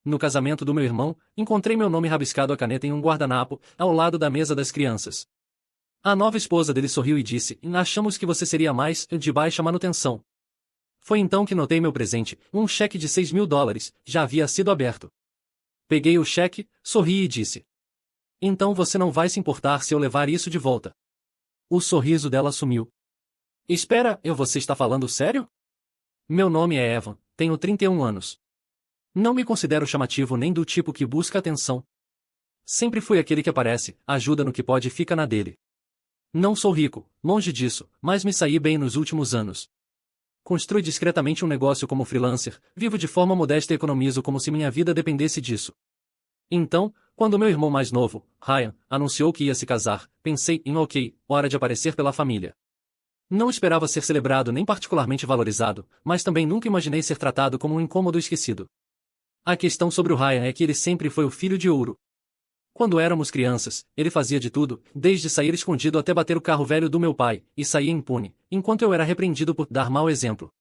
No casamento do meu irmão, encontrei meu nome rabiscado a caneta em um guardanapo, ao lado da mesa das crianças. A nova esposa dele sorriu e disse: "Achamos que você seria mais de baixa manutenção." Foi então que notei meu presente, um cheque de $6.000, já havia sido aberto. Peguei o cheque, sorri e disse: "Então você não vai se importar se eu levar isso de volta." O sorriso dela sumiu. "Espera, você está falando sério?" "Meu nome é Evan, tenho 31 anos. Não me considero chamativo nem do tipo que busca atenção. Sempre fui aquele que aparece, ajuda no que pode e fica na dele. Não sou rico, longe disso, mas me saí bem nos últimos anos. Construí discretamente um negócio como freelancer, vivo de forma modesta e economizo como se minha vida dependesse disso." Então, quando meu irmão mais novo, Ryan, anunciou que ia se casar, pensei em ok, hora de aparecer pela família. Não esperava ser celebrado nem particularmente valorizado, mas também nunca imaginei ser tratado como um incômodo esquecido. A questão sobre o Ryan é que ele sempre foi o filho de ouro. Quando éramos crianças, ele fazia de tudo, desde sair escondido até bater o carro velho do meu pai, e saía impune, enquanto eu era repreendido por dar mau exemplo.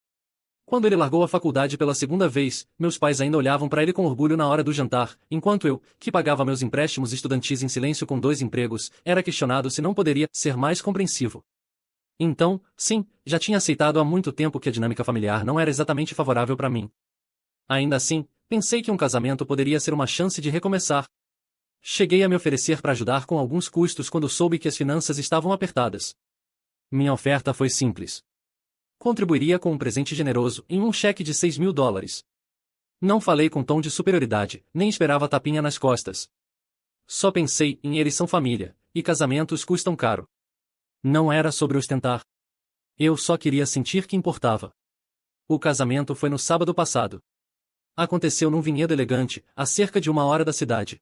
Quando ele largou a faculdade pela segunda vez, meus pais ainda olhavam para ele com orgulho na hora do jantar, enquanto eu, que pagava meus empréstimos estudantis em silêncio com 2 empregos, era questionado se não poderia ser mais compreensivo. Então, sim, já tinha aceitado há muito tempo que a dinâmica familiar não era exatamente favorável para mim. Ainda assim, pensei que um casamento poderia ser uma chance de recomeçar. Cheguei a me oferecer para ajudar com alguns custos quando soube que as finanças estavam apertadas. Minha oferta foi simples. Contribuiria com um presente generoso em um cheque de $6.000. Não falei com tom de superioridade, nem esperava tapinha nas costas. Só pensei em eles são família, e casamentos custam caro. Não era sobre ostentar. Eu só queria sentir que importava. O casamento foi no sábado passado. Aconteceu num vinhedo elegante, a cerca de 1 hora da cidade.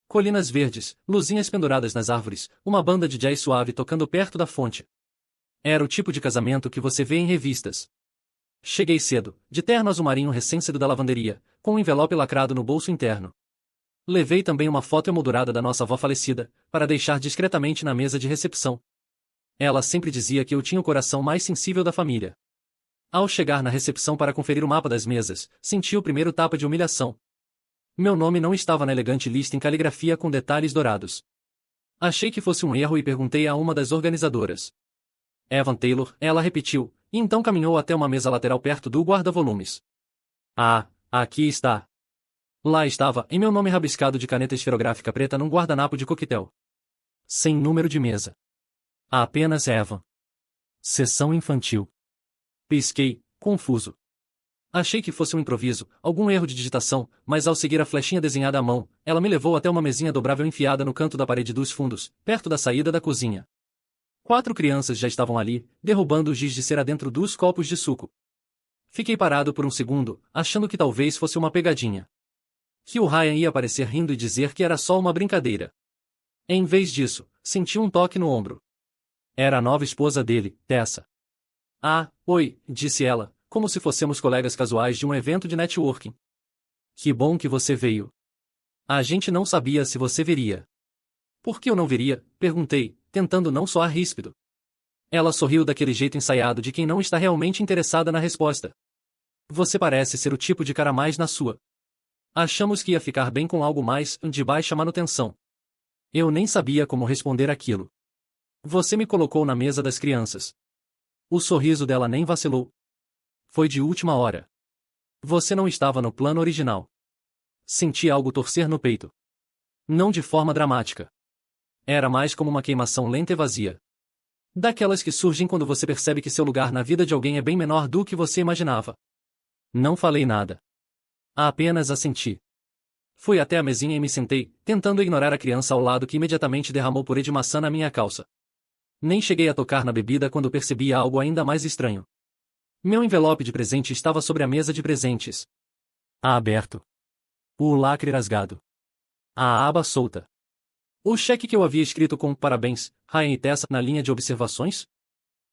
Colinas verdes, luzinhas penduradas nas árvores, uma banda de jazz suave tocando perto da fonte. Era o tipo de casamento que você vê em revistas. Cheguei cedo, de terno azul marinho recém-saído da lavanderia, com um envelope lacrado no bolso interno. Levei também uma foto emoldurada da nossa avó falecida, para deixar discretamente na mesa de recepção. Ela sempre dizia que eu tinha o coração mais sensível da família. Ao chegar na recepção para conferir o mapa das mesas, senti o primeiro tapa de humilhação. Meu nome não estava na elegante lista em caligrafia com detalhes dourados. Achei que fosse um erro e perguntei a uma das organizadoras. "Evan Taylor", ela repetiu, e então caminhou até uma mesa lateral perto do guarda-volumes. "Ah, aqui está." Lá estava, em meu nome rabiscado de caneta esferográfica preta num guardanapo de coquetel. Sem número de mesa. Apenas Evan. Sessão infantil. Pisquei, confuso. Achei que fosse um improviso, algum erro de digitação, mas ao seguir a flechinha desenhada à mão, ela me levou até uma mesinha dobrável enfiada no canto da parede dos fundos, perto da saída da cozinha. 4 crianças já estavam ali, derrubando o giz de cera dentro dos copos de suco. Fiquei parado por um segundo, achando que talvez fosse uma pegadinha. Que o Ryan ia aparecer rindo e dizer que era só uma brincadeira. Em vez disso, senti um toque no ombro. Era a nova esposa dele, Tessa. "Ah, oi", disse ela, como se fôssemos colegas casuais de um evento de networking. "Que bom que você veio. A gente não sabia se você viria." "Por que eu não viria?", perguntei, tentando não soar ríspido. Ela sorriu daquele jeito ensaiado de quem não está realmente interessada na resposta. "Você parece ser o tipo de cara mais na sua. Achamos que ia ficar bem com algo mais de baixa manutenção." Eu nem sabia como responder aquilo. "Você me colocou na mesa das crianças." O sorriso dela nem vacilou. "Foi de última hora. Você não estava no plano original." Senti algo torcer no peito. Não de forma dramática. Era mais como uma queimação lenta e vazia. Daquelas que surgem quando você percebe que seu lugar na vida de alguém é bem menor do que você imaginava. Não falei nada. Apenas assenti. Fui até a mesinha e me sentei, tentando ignorar a criança ao lado que imediatamente derramou purê de maçã na minha calça. Nem cheguei a tocar na bebida quando percebi algo ainda mais estranho. Meu envelope de presente estava sobre a mesa de presentes. Aberto. O lacre rasgado. A aba solta. O cheque que eu havia escrito com "Parabéns, Ryan e Tessa" na linha de observações?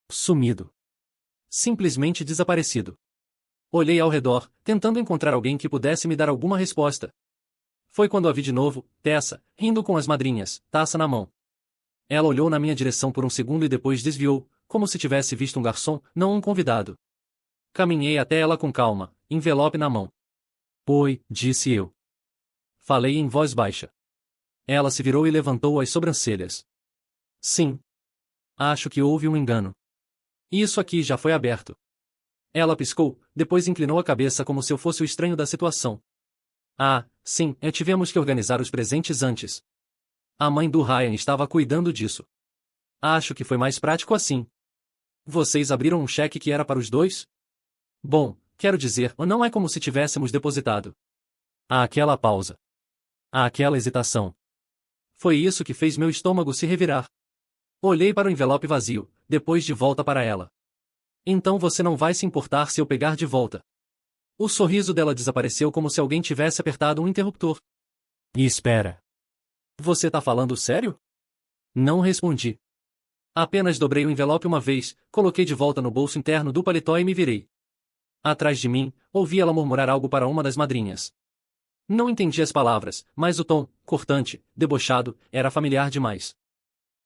Sumido. Simplesmente desaparecido. Olhei ao redor, tentando encontrar alguém que pudesse me dar alguma resposta. Foi quando a vi de novo, Tessa, rindo com as madrinhas, taça na mão. Ela olhou na minha direção por um segundo e depois desviou, como se tivesse visto um garçom, não um convidado. Caminhei até ela com calma, envelope na mão. "Oi", disse eu. Falei em voz baixa. Ela se virou e levantou as sobrancelhas. Sim. Acho que houve um engano. Isso aqui já foi aberto. Ela piscou, depois inclinou a cabeça como se eu fosse o estranho da situação. Ah, sim, tivemos que organizar os presentes antes. A mãe do Ryan estava cuidando disso. Acho que foi mais prático assim. Vocês abriram um cheque que era para os dois? Bom, quero dizer, não é como se tivéssemos depositado. Há aquela pausa. Há aquela hesitação. Foi isso que fez meu estômago se revirar. Olhei para o envelope vazio, depois de volta para ela. Então você não vai se importar se eu pegar de volta. O sorriso dela desapareceu como se alguém tivesse apertado um interruptor. E espera. Você tá falando sério? Não respondi. Apenas dobrei o envelope uma vez, coloquei de volta no bolso interno do paletó e me virei. Atrás de mim, ouvi ela murmurar algo para uma das madrinhas. Não entendi as palavras, mas o tom, cortante, debochado, era familiar demais.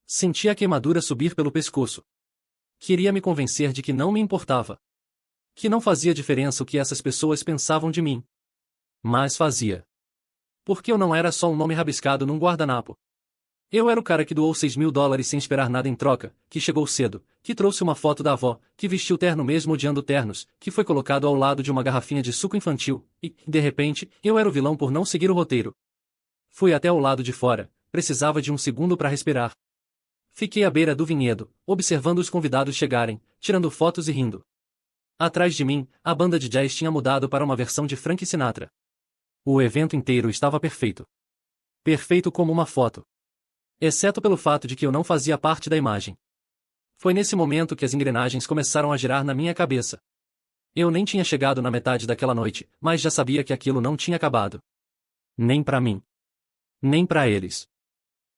Senti a queimadura subir pelo pescoço. Queria me convencer de que não me importava. Que não fazia diferença o que essas pessoas pensavam de mim. Mas fazia. Porque eu não era só um nome rabiscado num guardanapo. Eu era o cara que doou $6.000 sem esperar nada em troca, que chegou cedo, que trouxe uma foto da avó, que vestiu terno mesmo odiando ternos, que foi colocado ao lado de uma garrafinha de suco infantil, e, de repente, eu era o vilão por não seguir o roteiro. Fui até o lado de fora, precisava de um segundo para respirar. Fiquei à beira do vinhedo, observando os convidados chegarem, tirando fotos e rindo. Atrás de mim, a banda de jazz tinha mudado para uma versão de Frank Sinatra. O evento inteiro estava perfeito. Perfeito como uma foto. Exceto pelo fato de que eu não fazia parte da imagem. Foi nesse momento que as engrenagens começaram a girar na minha cabeça. Eu nem tinha chegado na metade daquela noite, mas já sabia que aquilo não tinha acabado. Nem pra mim. Nem pra eles.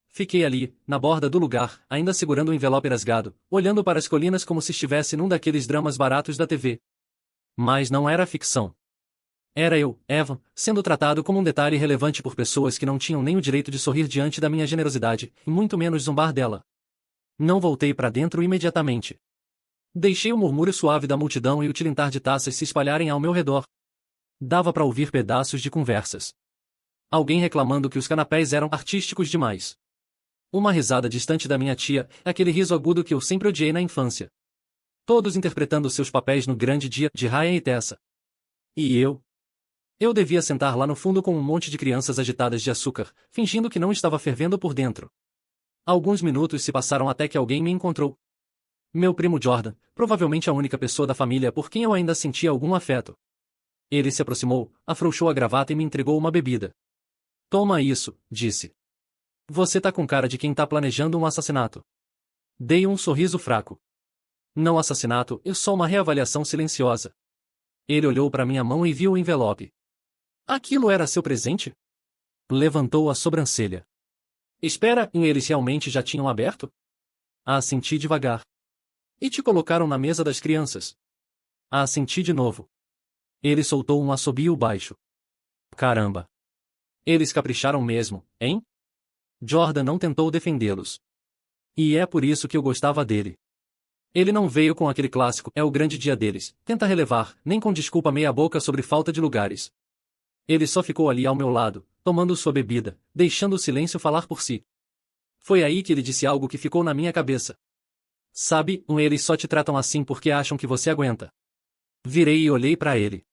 Fiquei ali, na borda do lugar, ainda segurando o envelope rasgado, olhando para as colinas como se estivesse num daqueles dramas baratos da TV. Mas não era ficção. Era eu, Evan, sendo tratado como um detalhe relevante por pessoas que não tinham nem o direito de sorrir diante da minha generosidade, e muito menos zombar dela. Não voltei para dentro imediatamente. Deixei o murmúrio suave da multidão e o tilintar de taças se espalharem ao meu redor. Dava para ouvir pedaços de conversas. Alguém reclamando que os canapés eram artísticos demais. Uma risada distante da minha tia, aquele riso agudo que eu sempre odiei na infância. Todos interpretando seus papéis no grande dia de Ryan e Tessa. E eu? Eu devia sentar lá no fundo com um monte de crianças agitadas de açúcar, fingindo que não estava fervendo por dentro. Alguns minutos se passaram até que alguém me encontrou. Meu primo Jordan, provavelmente a única pessoa da família por quem eu ainda sentia algum afeto. Ele se aproximou, afrouxou a gravata e me entregou uma bebida. Toma isso, disse. Você tá com cara de quem tá planejando um assassinato. Dei um sorriso fraco. Não assassinato, é só uma reavaliação silenciosa. Ele olhou para minha mão e viu o envelope. Aquilo era seu presente? Levantou a sobrancelha. Espera, eles realmente já tinham aberto? Assenti devagar. E te colocaram na mesa das crianças? Assenti de novo. Ele soltou um assobio baixo. Caramba. Eles capricharam mesmo, hein? Jordan não tentou defendê-los. E é por isso que eu gostava dele. Ele não veio com aquele clássico, é o grande dia deles, tenta relevar, nem com desculpa meia-boca sobre falta de lugares. Ele só ficou ali ao meu lado, tomando sua bebida, deixando o silêncio falar por si. Foi aí que ele disse algo que ficou na minha cabeça. Sabe, eles só te tratam assim porque acham que você aguenta. Virei e olhei para ele.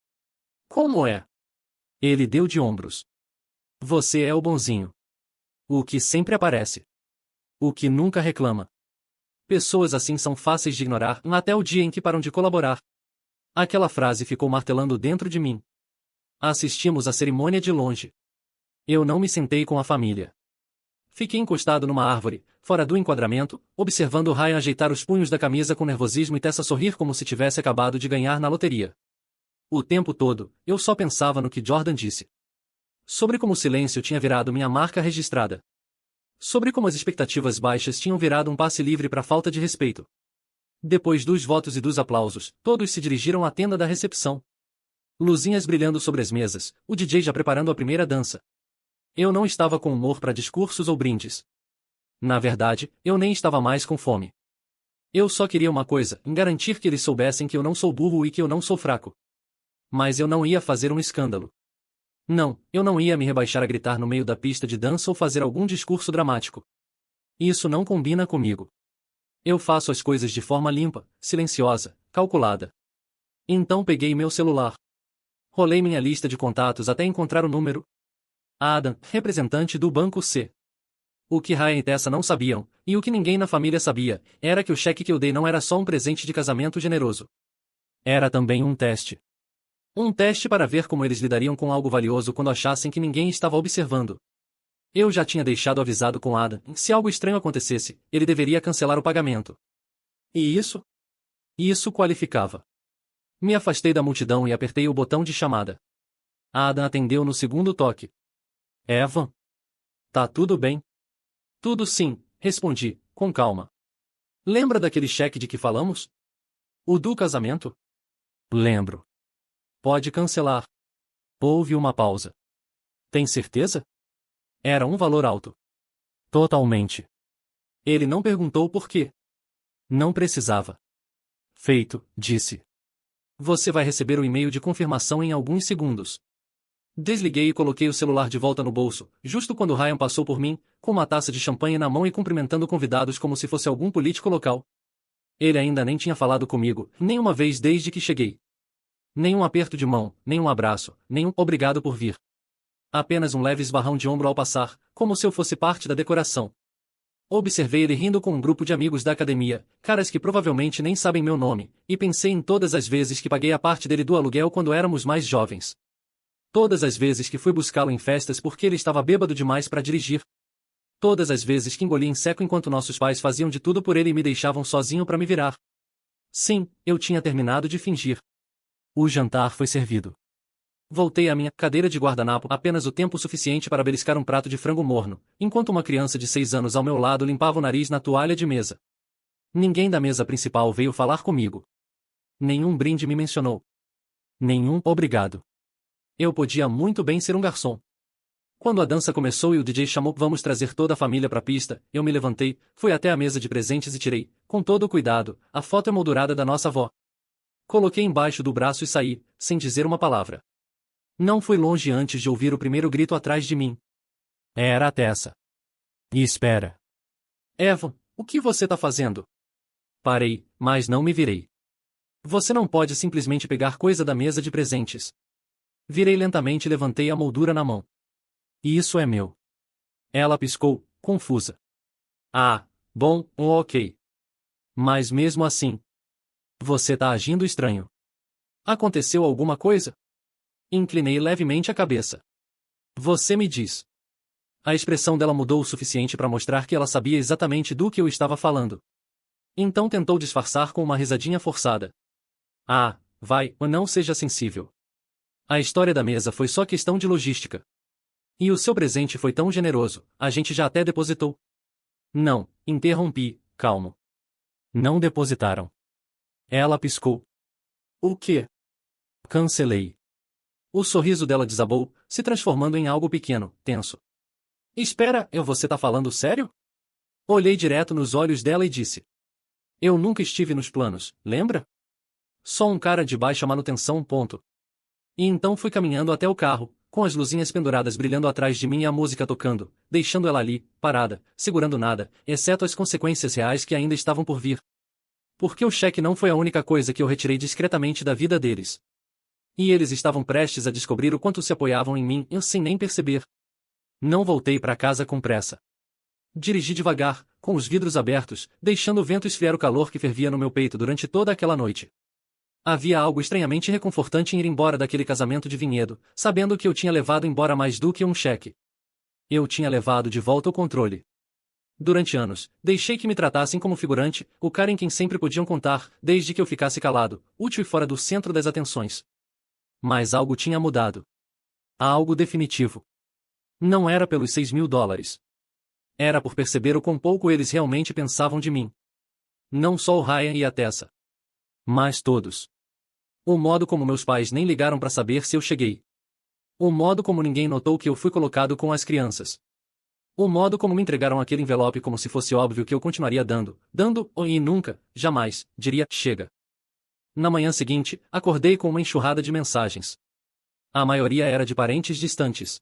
Como é? Ele deu de ombros. Você é o bonzinho. O que sempre aparece. O que nunca reclama. Pessoas assim são fáceis de ignorar até o dia em que param de colaborar. Aquela frase ficou martelando dentro de mim. Assistimos à cerimônia de longe. Eu não me sentei com a família. Fiquei encostado numa árvore, fora do enquadramento, observando Ryan ajeitar os punhos da camisa com nervosismo e Tessa sorrir como se tivesse acabado de ganhar na loteria. O tempo todo, eu só pensava no que Jordan disse. Sobre como o silêncio tinha virado minha marca registrada. Sobre como as expectativas baixas tinham virado um passe livre para falta de respeito. Depois dos votos e dos aplausos, todos se dirigiram à tenda da recepção. Luzinhas brilhando sobre as mesas, o DJ já preparando a primeira dança. Eu não estava com humor para discursos ou brindes. Na verdade, eu nem estava mais com fome. Eu só queria uma coisa, garantir que eles soubessem que eu não sou burro e que eu não sou fraco. Mas eu não ia fazer um escândalo. Não, eu não ia me rebaixar a gritar no meio da pista de dança ou fazer algum discurso dramático. Isso não combina comigo. Eu faço as coisas de forma limpa, silenciosa, calculada. Então peguei meu celular. Rolei minha lista de contatos até encontrar o número. Adam, representante do Banco C. O que Ryan e Tessa não sabiam, e o que ninguém na família sabia, era que o cheque que eu dei não era só um presente de casamento generoso. Era também um teste. Um teste para ver como eles lidariam com algo valioso quando achassem que ninguém estava observando. Eu já tinha deixado avisado com Adam, se algo estranho acontecesse, ele deveria cancelar o pagamento. E isso? Isso qualificava. Me afastei da multidão e apertei o botão de chamada. Adam atendeu no segundo toque. Evan? Tá tudo bem? Tudo sim, respondi, com calma. Lembra daquele cheque de que falamos? O do casamento? Lembro. Pode cancelar. Houve uma pausa. Tem certeza? Era um valor alto. Totalmente. Ele não perguntou por quê. Não precisava. Feito, disse. Você vai receber o e-mail de confirmação em alguns segundos. Desliguei e coloquei o celular de volta no bolso, justo quando Ryan passou por mim, com uma taça de champanhe na mão e cumprimentando convidados como se fosse algum político local. Ele ainda nem tinha falado comigo, nem uma vez desde que cheguei. Nenhum aperto de mão, nenhum abraço, nenhum obrigado por vir. Apenas um leve esbarrão de ombro ao passar, como se eu fosse parte da decoração. Observei ele rindo com um grupo de amigos da academia, caras que provavelmente nem sabem meu nome, e pensei em todas as vezes que paguei a parte dele do aluguel quando éramos mais jovens. Todas as vezes que fui buscá-lo em festas porque ele estava bêbado demais para dirigir. Todas as vezes que engoli em seco enquanto nossos pais faziam de tudo por ele e me deixavam sozinho para me virar. Sim, eu tinha terminado de fingir. O jantar foi servido. Voltei à minha cadeira de guardanapo apenas o tempo suficiente para beliscar um prato de frango morno, enquanto uma criança de 6 anos ao meu lado limpava o nariz na toalha de mesa. Ninguém da mesa principal veio falar comigo. Nenhum brinde me mencionou. Nenhum obrigado. Eu podia muito bem ser um garçom. Quando a dança começou e o DJ chamou "Vamos trazer toda a família para a pista", eu me levantei, fui até a mesa de presentes e tirei, com todo o cuidado, a foto emoldurada da nossa avó. Coloquei embaixo do braço e saí, sem dizer uma palavra. Não fui longe antes de ouvir o primeiro grito atrás de mim. Era a Tessa. E espera. Evan, o que você tá fazendo? Parei, mas não me virei. Você não pode simplesmente pegar coisa da mesa de presentes. Virei lentamente e levantei a moldura na mão. E isso é meu. Ela piscou, confusa. Ah, bom, ok. Mas mesmo assim. Você tá agindo estranho. Aconteceu alguma coisa? Inclinei levemente a cabeça. Você me diz. A expressão dela mudou o suficiente para mostrar que ela sabia exatamente do que eu estava falando. Então tentou disfarçar com uma risadinha forçada. Ah, vai, não seja sensível. A história da mesa foi só questão de logística. E o seu presente foi tão generoso, a gente já até depositou. Não, interrompi, calmo. Não depositaram. Ela piscou. O quê? Cancelei. O sorriso dela desabou, se transformando em algo pequeno, tenso. Espera, você tá falando sério? Olhei direto nos olhos dela e disse. Eu nunca estive nos planos, lembra? Só um cara de baixa manutenção, ponto. E então fui caminhando até o carro, com as luzinhas penduradas brilhando atrás de mim e a música tocando, deixando ela ali, parada, segurando nada, exceto as consequências reais que ainda estavam por vir. Porque o cheque não foi a única coisa que eu retirei discretamente da vida deles. E eles estavam prestes a descobrir o quanto se apoiavam em mim, eu sem nem perceber. Não voltei para casa com pressa. Dirigi devagar, com os vidros abertos, deixando o vento esfriar o calor que fervia no meu peito durante toda aquela noite. Havia algo estranhamente reconfortante em ir embora daquele casamento de vinhedo, sabendo que eu tinha levado embora mais do que um cheque. Eu tinha levado de volta o controle. Durante anos, deixei que me tratassem como figurante, o cara em quem sempre podiam contar, desde que eu ficasse calado, útil e fora do centro das atenções. Mas algo tinha mudado. Algo definitivo. Não era pelos $6.000. Era por perceber o quão pouco eles realmente pensavam de mim. Não só o Ryan e a Tessa. Mas todos. O modo como meus pais nem ligaram para saber se eu cheguei. O modo como ninguém notou que eu fui colocado com as crianças. O modo como me entregaram aquele envelope como se fosse óbvio que eu continuaria dando, e nunca, jamais, diria, chega. Na manhã seguinte, acordei com uma enxurrada de mensagens. A maioria era de parentes distantes.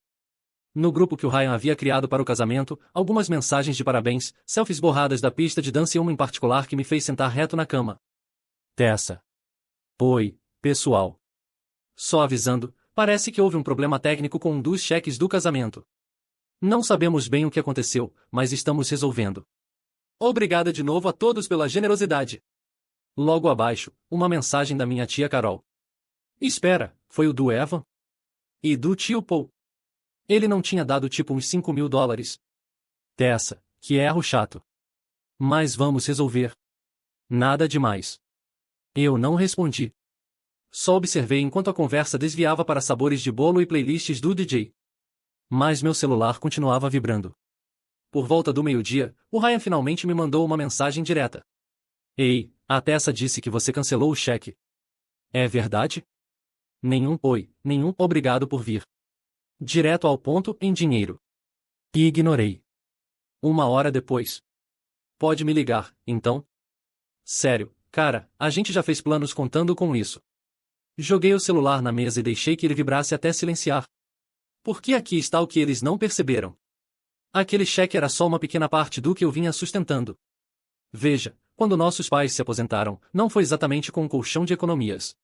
No grupo que o Ryan havia criado para o casamento, algumas mensagens de parabéns, selfies borradas da pista de dança e uma em particular que me fez sentar reto na cama. Tessa. Oi, pessoal. Só avisando, parece que houve um problema técnico com um dos cheques do casamento. Não sabemos bem o que aconteceu, mas estamos resolvendo. Obrigada de novo a todos pela generosidade. Logo abaixo, uma mensagem da minha tia Carol. Espera, foi o do Evan? E do tio Paul? Ele não tinha dado tipo uns $5.000. Tessa, que erro chato. Mas vamos resolver. Nada demais. Eu não respondi. Só observei enquanto a conversa desviava para sabores de bolo e playlists do DJ. Mas meu celular continuava vibrando. Por volta do meio-dia, o Ryan finalmente me mandou uma mensagem direta. Ei, a Tessa disse que você cancelou o cheque. É verdade? Nenhum oi, nenhum obrigado por vir. Direto ao ponto, em dinheiro. E ignorei. 1 hora depois. Pode me ligar, então? Sério, cara, a gente já fez planos contando com isso. Joguei o celular na mesa e deixei que ele vibrasse até silenciar. Porque aqui está o que eles não perceberam. Aquele cheque era só uma pequena parte do que eu vinha sustentando. Veja, quando nossos pais se aposentaram, não foi exatamente com um colchão de economias.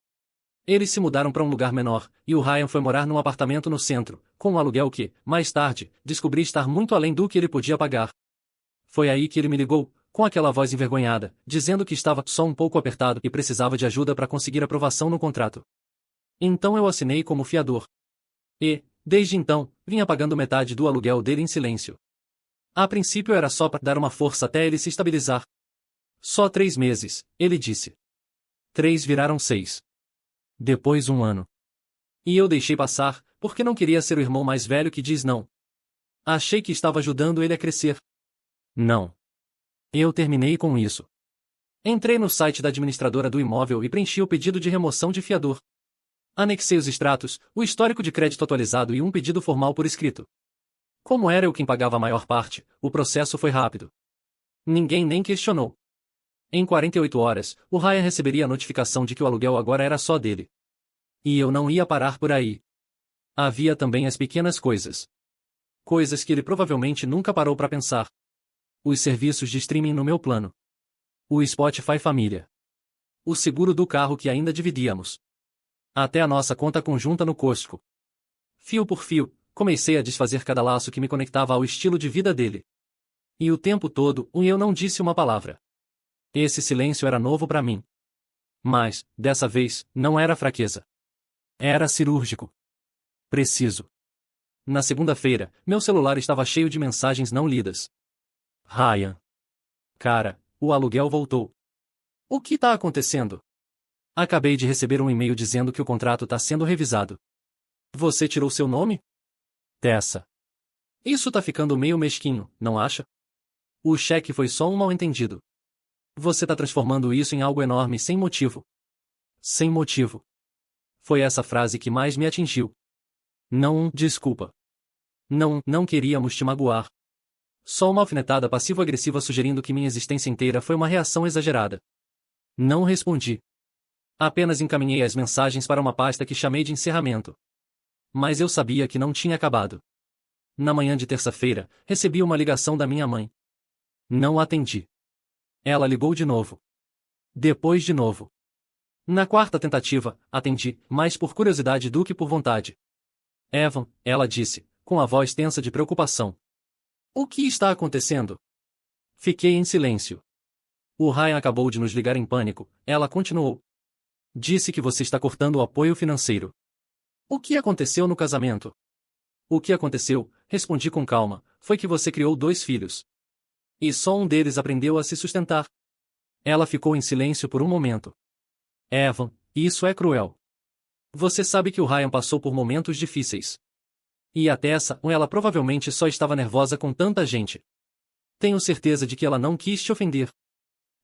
Eles se mudaram para um lugar menor, e o Ryan foi morar num apartamento no centro, com um aluguel que, mais tarde, descobri estar muito além do que ele podia pagar. Foi aí que ele me ligou, com aquela voz envergonhada, dizendo que estava só um pouco apertado e precisava de ajuda para conseguir aprovação no contrato. Então eu assinei como fiador. E, desde então, vinha pagando metade do aluguel dele em silêncio. A princípio era só para dar uma força até ele se estabilizar. Só 3 meses, ele disse. 3 viraram 6. Depois 1 ano. E eu deixei passar, porque não queria ser o irmão mais velho que diz não. Achei que estava ajudando ele a crescer. Não. Eu terminei com isso. Entrei no site da administradora do imóvel e preenchi o pedido de remoção de fiador. Anexei os extratos, o histórico de crédito atualizado e um pedido formal por escrito. Como era eu quem pagava a maior parte, o processo foi rápido. Ninguém nem questionou. Em 48 horas, o Ryan receberia a notificação de que o aluguel agora era só dele. E eu não ia parar por aí. Havia também as pequenas coisas. Coisas que ele provavelmente nunca parou para pensar. Os serviços de streaming no meu plano. O Spotify Família. O seguro do carro que ainda dividíamos. Até a nossa conta conjunta no Costco. Fio por fio, comecei a desfazer cada laço que me conectava ao estilo de vida dele. E o tempo todo, eu não disse uma palavra. Esse silêncio era novo para mim. Mas, dessa vez, não era fraqueza. Era cirúrgico. Preciso. Na segunda-feira, meu celular estava cheio de mensagens não lidas. Ryan. Cara, o aluguel voltou. O que tá acontecendo? Acabei de receber um e-mail dizendo que o contrato tá sendo revisado. Você tirou seu nome? Tessa. Isso tá ficando meio mesquinho, não acha? O cheque foi só um mal-entendido. Você tá transformando isso em algo enorme sem motivo. Sem motivo. Foi essa frase que mais me atingiu. Não, desculpa. Não queríamos te magoar. Só uma alfinetada passivo-agressiva sugerindo que minha existência inteira foi uma reação exagerada. Não respondi. Apenas encaminhei as mensagens para uma pasta que chamei de encerramento. Mas eu sabia que não tinha acabado. Na manhã de terça-feira, recebi uma ligação da minha mãe. Não atendi. Ela ligou de novo. Depois de novo. Na quarta tentativa, atendi, mais por curiosidade do que por vontade. Evan, ela disse, com a voz tensa de preocupação. O que está acontecendo? Fiquei em silêncio. O Ryan acabou de nos ligar em pânico, ela continuou. Disse que você está cortando o apoio financeiro. O que aconteceu no casamento? O que aconteceu, respondi com calma, foi que você criou 2 filhos. E só um deles aprendeu a se sustentar. Ela ficou em silêncio por um momento. Evan, isso é cruel. Você sabe que o Ryan passou por momentos difíceis. E a Tessa, ela provavelmente só estava nervosa com tanta gente. Tenho certeza de que ela não quis te ofender.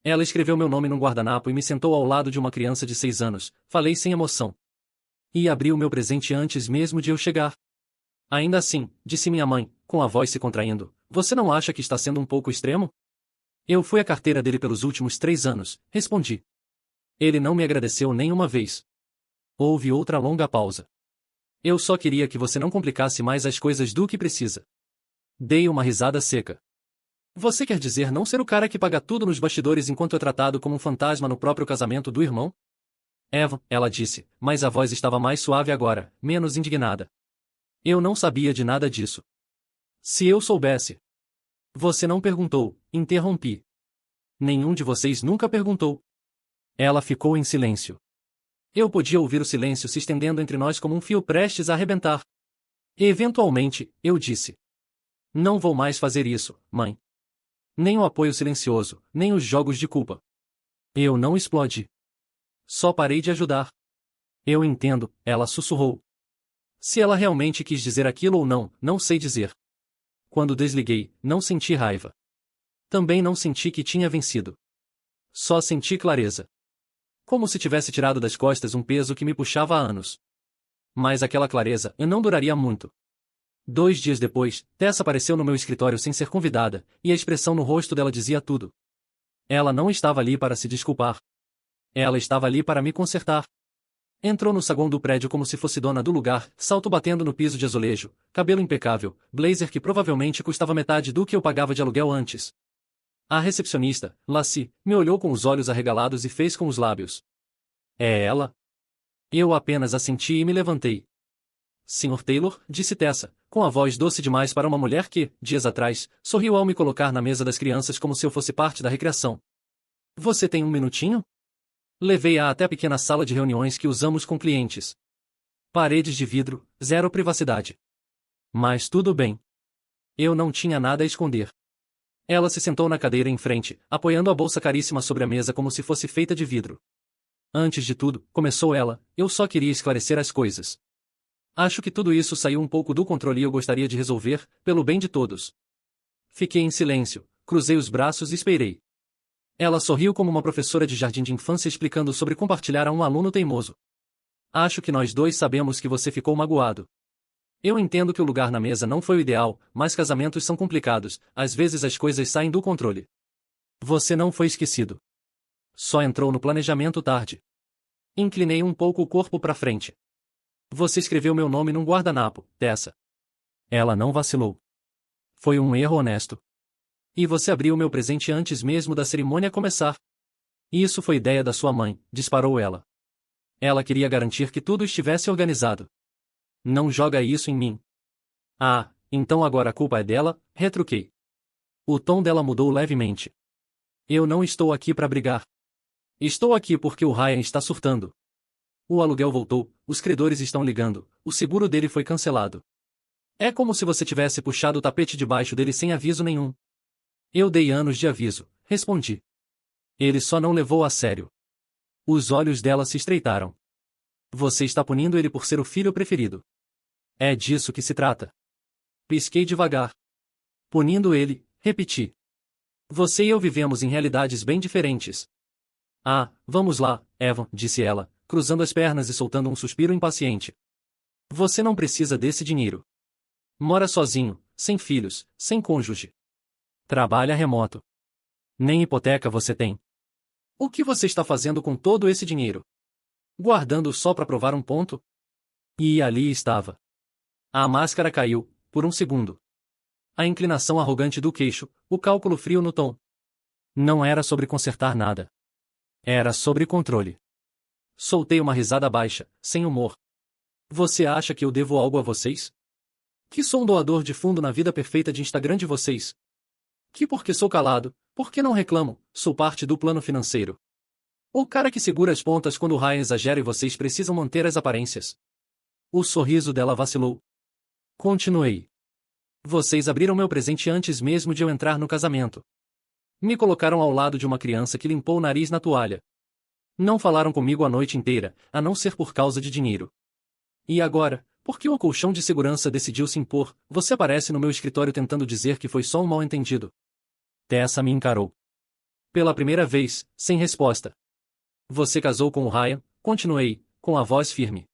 Ela escreveu meu nome num guardanapo e me sentou ao lado de uma criança de 6 anos, falei sem emoção. E abriu meu presente antes mesmo de eu chegar. Ainda assim, disse minha mãe, com a voz se contraindo, você não acha que está sendo um pouco extremo? Eu fui a carteira dele pelos últimos 3 anos, respondi. Ele não me agradeceu nem uma vez. Houve outra longa pausa. Eu só queria que você não complicasse mais as coisas do que precisa. Dei uma risada seca. Você quer dizer não ser o cara que paga tudo nos bastidores enquanto é tratado como um fantasma no próprio casamento do irmão? Evan, ela disse, mas a voz estava mais suave agora, menos indignada. Eu não sabia de nada disso. Se eu soubesse. Você não perguntou, interrompi. Nenhum de vocês nunca perguntou. Ela ficou em silêncio. Eu podia ouvir o silêncio se estendendo entre nós como um fio prestes a arrebentar. Eventualmente, eu disse. Não vou mais fazer isso, mãe. Nem o apoio silencioso, nem os jogos de culpa. Eu não explodi. Só parei de ajudar. Eu entendo, ela sussurrou. Se ela realmente quis dizer aquilo ou não, não sei dizer. Quando desliguei, não senti raiva. Também não senti que tinha vencido. Só senti clareza. Como se tivesse tirado das costas um peso que me puxava há anos. Mas aquela clareza não duraria muito. 2 dias depois, Tessa apareceu no meu escritório sem ser convidada, e a expressão no rosto dela dizia tudo. Ela não estava ali para se desculpar. Ela estava ali para me consertar. Entrou no saguão do prédio como se fosse dona do lugar, salto batendo no piso de azulejo, cabelo impecável, blazer que provavelmente custava metade do que eu pagava de aluguel antes. A recepcionista, Lassie, me olhou com os olhos arregalados e fez com os lábios. É ela? Eu apenas assenti e me levantei. Sr. Taylor, disse Tessa, com a voz doce demais para uma mulher que, dias atrás, sorriu ao me colocar na mesa das crianças como se eu fosse parte da recreação. Você tem um minutinho? Levei-a até a pequena sala de reuniões que usamos com clientes. Paredes de vidro, zero privacidade. Mas tudo bem. Eu não tinha nada a esconder. Ela se sentou na cadeira em frente, apoiando a bolsa caríssima sobre a mesa como se fosse feita de vidro. Antes de tudo, começou ela, eu só queria esclarecer as coisas. Acho que tudo isso saiu um pouco do controle e eu gostaria de resolver, pelo bem de todos. Fiquei em silêncio, cruzei os braços e esperei. Ela sorriu como uma professora de jardim de infância explicando sobre compartilhar a um aluno teimoso. Acho que nós dois sabemos que você ficou magoado. Eu entendo que o lugar na mesa não foi o ideal, mas casamentos são complicados, às vezes as coisas saem do controle. Você não foi esquecido. Só entrou no planejamento tarde. Inclinei um pouco o corpo para frente. Você escreveu meu nome num guardanapo, Tessa. Ela não vacilou. Foi um erro honesto. E você abriu meu presente antes mesmo da cerimônia começar. Isso foi ideia da sua mãe, disparou ela. Ela queria garantir que tudo estivesse organizado. Não joga isso em mim. Ah, então agora a culpa é dela, retruquei. O tom dela mudou levemente. Eu não estou aqui para brigar. Estou aqui porque o Ryan está surtando. O aluguel voltou, os credores estão ligando, o seguro dele foi cancelado. É como se você tivesse puxado o tapete debaixo dele sem aviso nenhum. Eu dei anos de aviso, respondi. Ele só não levou a sério. Os olhos dela se estreitaram. Você está punindo ele por ser o filho preferido. É disso que se trata. Pisquei devagar. Punindo ele, repeti. Você e eu vivemos em realidades bem diferentes. Ah, vamos lá, Evan, disse ela, cruzando as pernas e soltando um suspiro impaciente. Você não precisa desse dinheiro. Mora sozinho, sem filhos, sem cônjuge. Trabalha remoto. Nem hipoteca você tem. O que você está fazendo com todo esse dinheiro? Guardando só para provar um ponto? E ali estava. A máscara caiu, por um segundo. A inclinação arrogante do queixo, o cálculo frio no tom. Não era sobre consertar nada. Era sobre controle. Soltei uma risada baixa, sem humor. Você acha que eu devo algo a vocês? Que sou um doador de fundo na vida perfeita de Instagram de vocês? Que porque sou calado, porque não reclamo, sou parte do plano financeiro? O cara que segura as pontas quando o Ryan exagera e vocês precisam manter as aparências? O sorriso dela vacilou. Continuei. Vocês abriram meu presente antes mesmo de eu entrar no casamento. Me colocaram ao lado de uma criança que limpou o nariz na toalha. Não falaram comigo a noite inteira, a não ser por causa de dinheiro. E agora, porque o colchão de segurança decidiu se impor, você aparece no meu escritório tentando dizer que foi só um mal-entendido. Tessa me encarou. Pela primeira vez, sem resposta. Você casou com o Ryan, continuei, com a voz firme.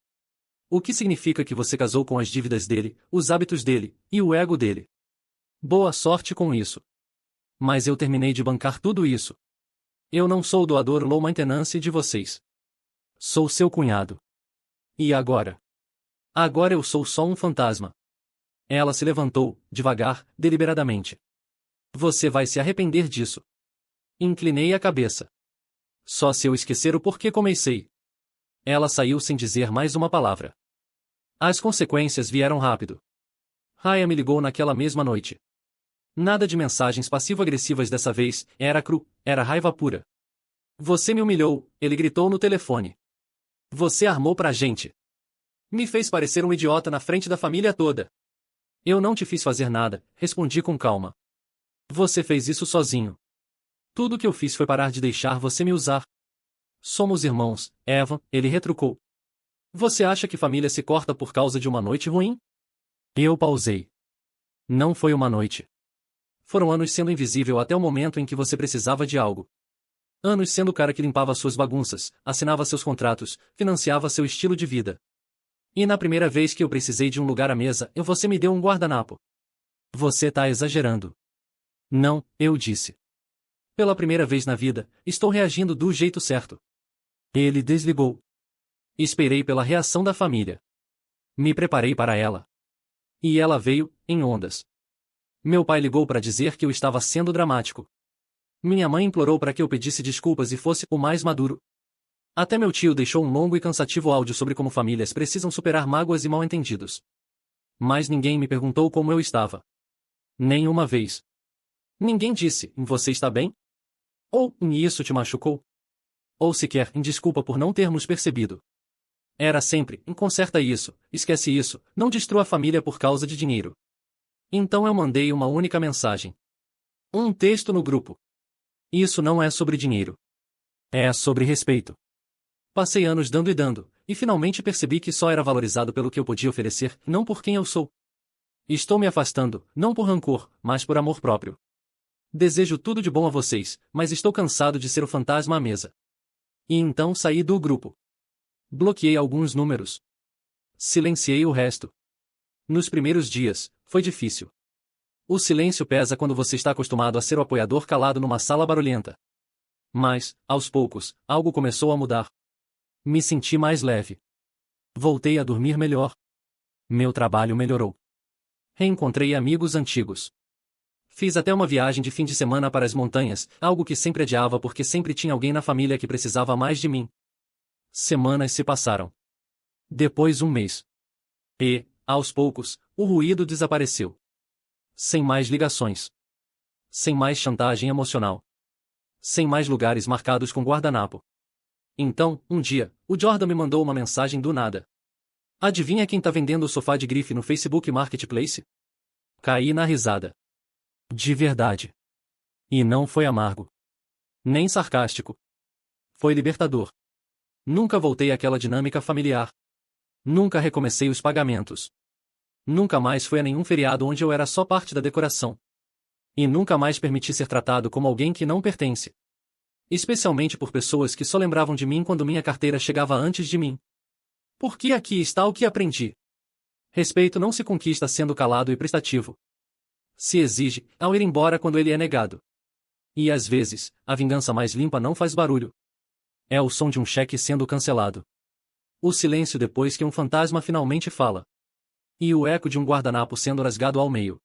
O que significa que você casou com as dívidas dele, os hábitos dele, e o ego dele. Boa sorte com isso. Mas eu terminei de bancar tudo isso. Eu não sou o doador low maintenance de vocês. Sou seu cunhado. E agora? Agora eu sou só um fantasma. Ela se levantou, devagar, deliberadamente. Você vai se arrepender disso. Inclinei a cabeça. Só se eu esquecer o porquê comecei. Ela saiu sem dizer mais uma palavra. As consequências vieram rápido. Raya me ligou naquela mesma noite. Nada de mensagens passivo-agressivas dessa vez, era raiva pura. Você me humilhou, ele gritou no telefone. Você armou pra gente. Me fez parecer um idiota na frente da família toda. Eu não te fiz fazer nada, respondi com calma. Você fez isso sozinho. Tudo o que eu fiz foi parar de deixar você me usar. Somos irmãos, Evan, ele retrucou. Você acha que família se corta por causa de uma noite ruim? Eu pausei. Não foi uma noite. Foram anos sendo invisível até o momento em que você precisava de algo. Anos sendo o cara que limpava suas bagunças, assinava seus contratos, financiava seu estilo de vida. E na primeira vez que eu precisei de um lugar à mesa, você me deu um guardanapo. Você tá exagerando. Não, eu disse. Pela primeira vez na vida, estou reagindo do jeito certo. Ele desligou. Esperei pela reação da família. Me preparei para ela. E ela veio, em ondas. Meu pai ligou para dizer que eu estava sendo dramático. Minha mãe implorou para que eu pedisse desculpas e fosse o mais maduro. Até meu tio deixou um longo e cansativo áudio sobre como famílias precisam superar mágoas e mal-entendidos. Mas ninguém me perguntou como eu estava. Nenhuma vez. Ninguém disse, você está bem? Ou, isso te machucou? Ou sequer, desculpa por não termos percebido. Era sempre, conserta isso, esquece isso, não destrua a família por causa de dinheiro. Então eu mandei uma única mensagem. Um texto no grupo. Isso não é sobre dinheiro. É sobre respeito. Passei anos dando, e finalmente percebi que só era valorizado pelo que eu podia oferecer, não por quem eu sou. Estou me afastando, não por rancor, mas por amor próprio. Desejo tudo de bom a vocês, mas estou cansado de ser o fantasma à mesa. E então saí do grupo. Bloqueei alguns números. Silenciei o resto. Nos primeiros dias, foi difícil. O silêncio pesa quando você está acostumado a ser o apoiador calado numa sala barulhenta. Mas, aos poucos, algo começou a mudar. Me senti mais leve. Voltei a dormir melhor. Meu trabalho melhorou. Reencontrei amigos antigos. Fiz até uma viagem de fim de semana para as montanhas, algo que sempre adiava porque sempre tinha alguém na família que precisava mais de mim. Semanas se passaram. Depois um mês. E, aos poucos, o ruído desapareceu. Sem mais ligações. Sem mais chantagem emocional. Sem mais lugares marcados com guardanapo. Então, um dia, o Jordan me mandou uma mensagem do nada. Adivinha quem tá vendendo o sofá de grife no Facebook Marketplace? Caí na risada. De verdade. E não foi amargo. Nem sarcástico. Foi libertador. Nunca voltei àquela dinâmica familiar. Nunca recomecei os pagamentos. Nunca mais fui a nenhum feriado onde eu era só parte da decoração. E nunca mais permiti ser tratado como alguém que não pertence. Especialmente por pessoas que só lembravam de mim quando minha carteira chegava antes de mim. Porque aqui está o que aprendi. Respeito não se conquista sendo calado e prestativo. Se exige, ao ir embora quando ele é negado. E às vezes, a vingança mais limpa não faz barulho. É o som de um cheque sendo cancelado. O silêncio depois que um fantasma finalmente fala. E o eco de um guardanapo sendo rasgado ao meio.